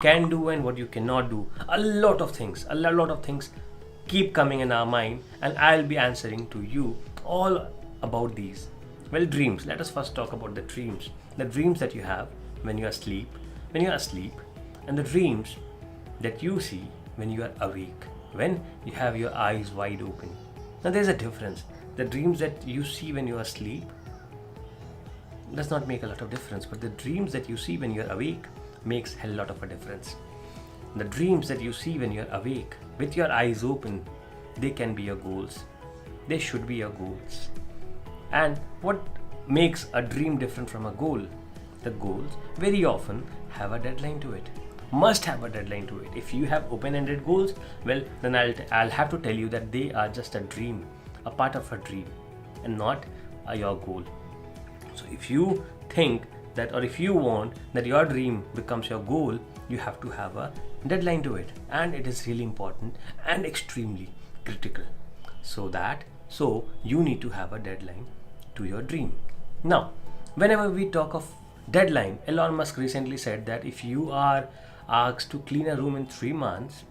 can do and what you cannot do. A lot of things keep coming in our mind, and I'll be answering to you all about these. Well, dreams. Let us first talk about the dreams. The dreams that you have when you are asleep, and the dreams that you see when you are awake, when you have your eyes wide open. Now there's a difference. The dreams that you see when you are asleep does not make a lot of difference, but the dreams that you see when you are awake makes a lot of a difference. The dreams that you see when you are awake with your eyes open, they can be your goals. They should be your goals. And what makes a dream different from a goal? The goals very often have a deadline to it. Must have a deadline to it. If you have open-ended goals, well, then I'll have to tell you that they are just a dream, a part of a dream, and not your goal. So if you think that, or if you want that your dream becomes your goal, you have to have a deadline to it, and it is really important and extremely critical. So you need to have a deadline to your dream. Now, whenever we talk of deadline, Elon Musk recently said that if you are asked to clean a room in 3 months,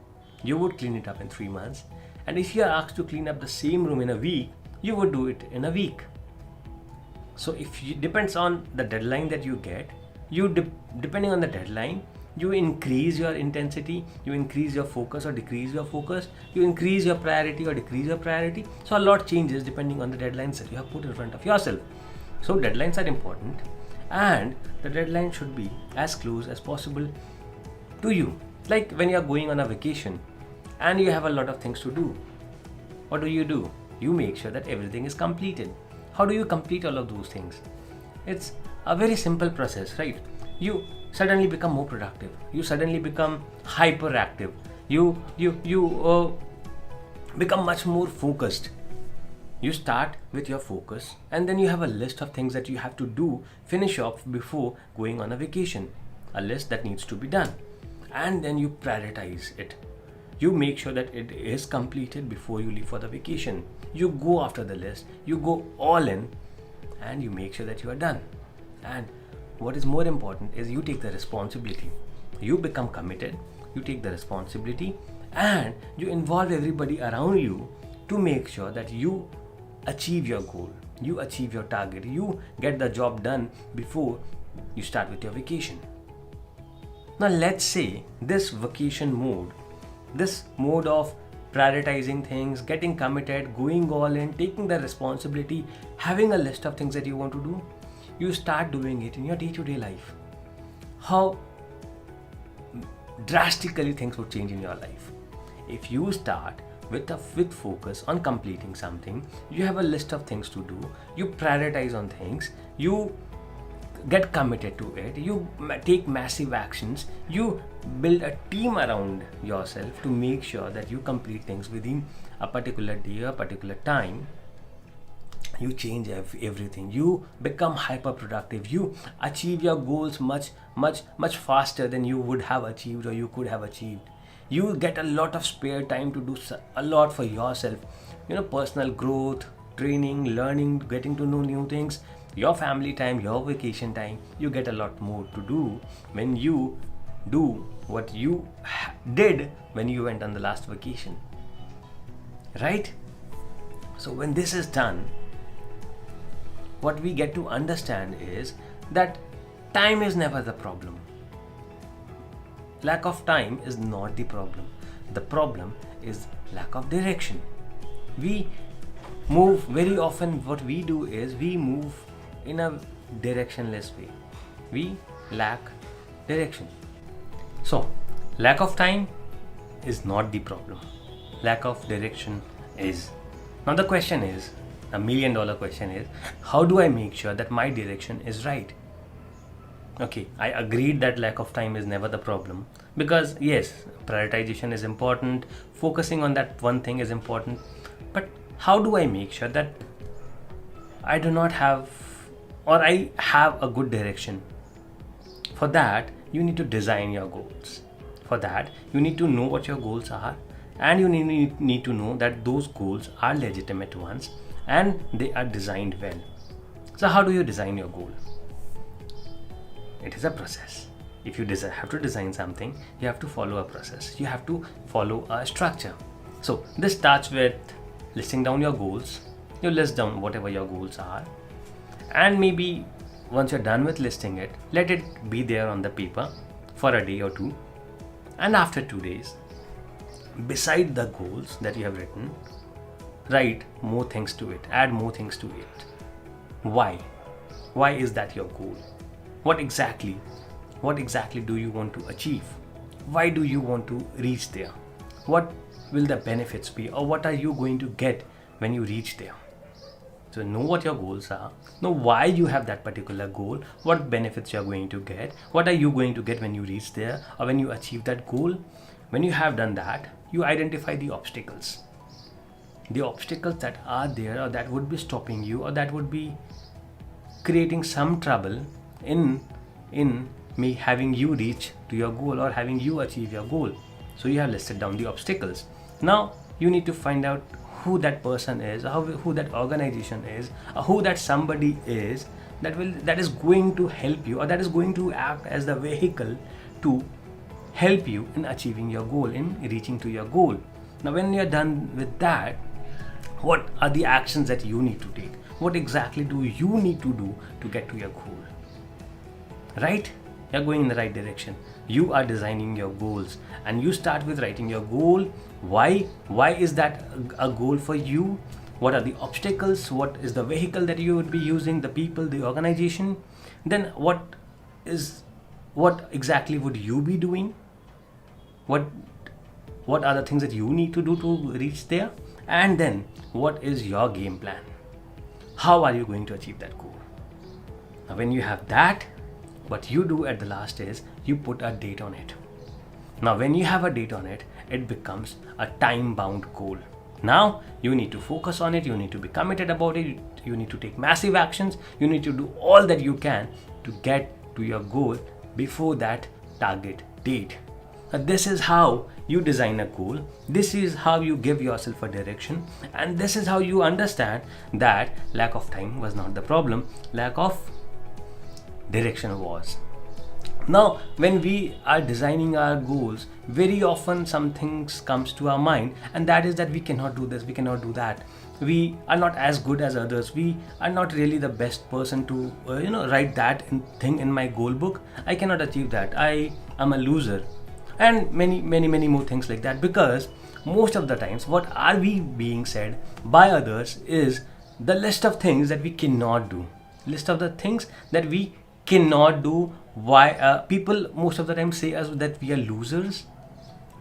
you would clean it up in 3 months, and if you are asked to clean up the same room in a week, you would do it in a week. So depends on the deadline that you get, depending on the deadline, you increase your intensity, you increase your focus or decrease your focus, you increase your priority or decrease your priority. So a lot changes depending on the deadlines that you have put in front of yourself. So deadlines are important, and the deadline should be as close as possible to you. Like when you are going on a vacation and you have a lot of things to do, what do? You make sure that everything is completed. How do you complete all of those things? It's a very simple process, right? You suddenly become more productive. You suddenly become hyperactive. You become much more focused. You start with your focus, and then you have a list of things that you have to do, finish off before going on a vacation. A list that needs to be done. And then you prioritize it. You make sure that it is completed before you leave for the vacation. You go after the list, you go all in, and you make sure that you are done. And what is more important is you take the responsibility. You become committed, you take the responsibility, and you involve everybody around you to make sure that you achieve your goal, you achieve your target, you get the job done before you start with your vacation. Now let's say this vacation mode, this mode of prioritizing things, getting committed, going all in, taking the responsibility, having a list of things that you want to do, you start doing it in your day-to-day life. How drastically things would change in your life. If you start with focus on completing something, you have a list of things to do, you prioritize on things, you get committed to it, you take massive actions, you build a team around yourself to make sure that you complete things within a particular day, a particular time. You change everything. You become hyper productive. You achieve your goals much faster than you would have achieved or you could have achieved. You get a lot of spare time to do a lot for yourself. Personal growth, training, learning, getting to know new things, your family time, your vacation time. You get a lot more to do when you do what you did when you went on the last vacation. Right? So when this is done, what we get to understand is that time is never the problem. Lack of time is not the problem. The problem is lack of direction. We move very often, what we do is we move in a directionless way. We lack direction. So, lack of time is not the problem. Lack of direction is. Now the question is, $1 million question is, how do I make sure that my direction is right? Okay, I agreed that lack of time is never the problem, because yes, prioritization is important, focusing on that one thing is important, but how do I make sure that I do not have, or I have a good direction? For that, you need to design your goals. For that, you need to know what your goals are, and you need to know that those goals are legitimate ones and they are designed well. So how do you design your goal? It is a process. if you have to design something, you have to follow a process, you have to follow a structure. So this starts with listing down your goals. You list down whatever your goals are, and maybe once you're done with listing it, let it be there on the paper for a day or two. And after 2 days, beside the goals that you have written, write more things to it, add more things to it. Why is that your goal? What exactly do you want to achieve? Why do you want to reach there? What will the benefits be, or what are you going to get when you reach there? So know what your goals are, know why you have that particular goal, what benefits you are going to get, what are you going to get when you reach there or when you achieve that goal. When you have done that, you identify the obstacles that are there, or that would be stopping you, or that would be creating some trouble in me having you reach to your goal or having you achieve your goal. So you have listed down the obstacles. Now you need to find out who that person is, or who that organization is, or who that somebody is that is going to help you, or that is going to act as the vehicle to help you in achieving your goal, in reaching to your goal. Now when you're done with that, what are the actions that you need to take? What exactly do you need to do to get to your goal? Right? You're going in the right direction. You are designing your goals, and you start with writing your goal. Why is that a goal for you? What are the obstacles? What is the vehicle that you would be using, the people, the organization? Then what exactly would you be doing? What are the things that you need to do to reach there? And then what is your game plan? How are you going to achieve that goal? Now when you have that, what you do at the last is you put a date on it. Now when you have a date on it, it becomes a time-bound goal. Now you need to focus on it, you need to be committed about it, you need to take massive actions, you need to do all that you can to get to your goal before that target date. Now, this is how you design a goal, this is how you give yourself a direction, and this is how you understand that lack of time was not the problem, lack of direction was. Now when we are designing our goals, very often some things comes to our mind, and that is that we cannot do this, we cannot do that, we are not as good as others, we are not really the best person to write that thing in my goal book, I cannot achieve that, I am a loser, and many more things like that. Because most of the times what are we being said by others is the list of things that we cannot do, list of the things that we cannot do. Why people most of the time say us that we are losers.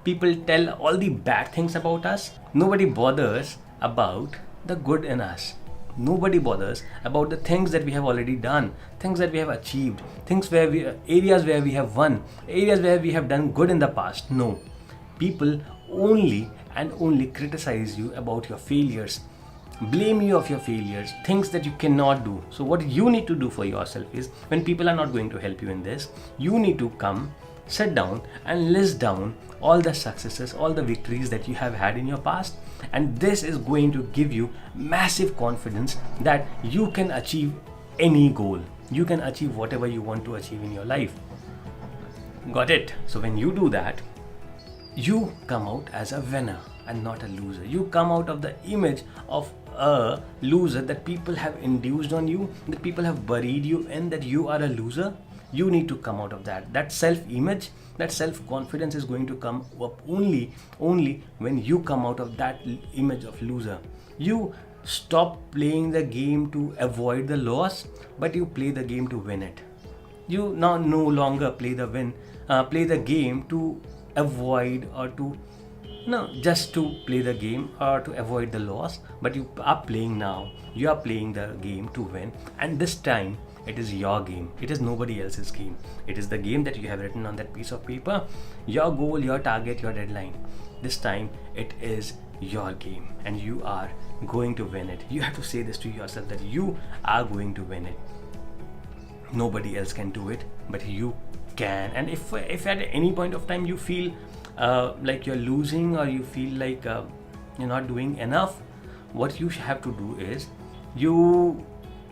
People tell all the bad things about us. Nobody bothers about the good in us. Nobody bothers about the things that we have already done, things that we have achieved, areas where we have won, areas where we have done good in the past. No, people only and only criticize you about your failures, blame you of your failures, things that you cannot do. So what you need to do for yourself is, when people are not going to help you in this, you need to come, sit down and list down all the successes, all the victories that you have had in your past, and this is going to give you massive confidence that you can achieve any goal, you can achieve whatever you want to achieve in your life. Got it? So when you do that, you come out as a winner and not a loser. You come out of the image of a loser that people have induced on you, that people have buried you in, that you are a loser. You need to come out of that self-image, that self-confidence is going to come up only when you come out of that image of loser. You stop playing the game to avoid the loss, but you play the game to win it. You now no longer play the game to avoid or to just to play the game or to avoid the loss, but you are playing now. You are playing the game to win, and this time it is your game. It is nobody else's game. It is the game that you have written on that piece of paper, your goal, your target, your deadline. This time it is your game and you are going to win it. You have to say this to yourself that you are going to win it. Nobody else can do it, but you can. And if at any point of time you feel like you're losing, or you feel like you're not doing enough, what you have to do is you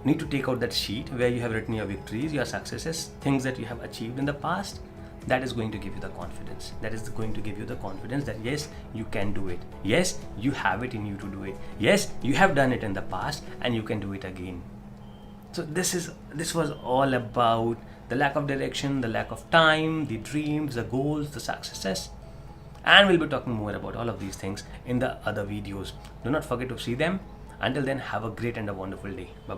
need to take out that sheet where you have written your victories, your successes, things that you have achieved in the past. that is going to give you the confidence. That is going to give you the confidence that yes, you can do it. Yes, you have it in you to do it. Yes, you have done it in the past and you can do it again. So this was all about the lack of direction, the lack of time, the dreams, the goals, the successes. And we'll be talking more about all of these things in the other videos. Do not forget to see them. Until then, have a great and a wonderful day. Bye.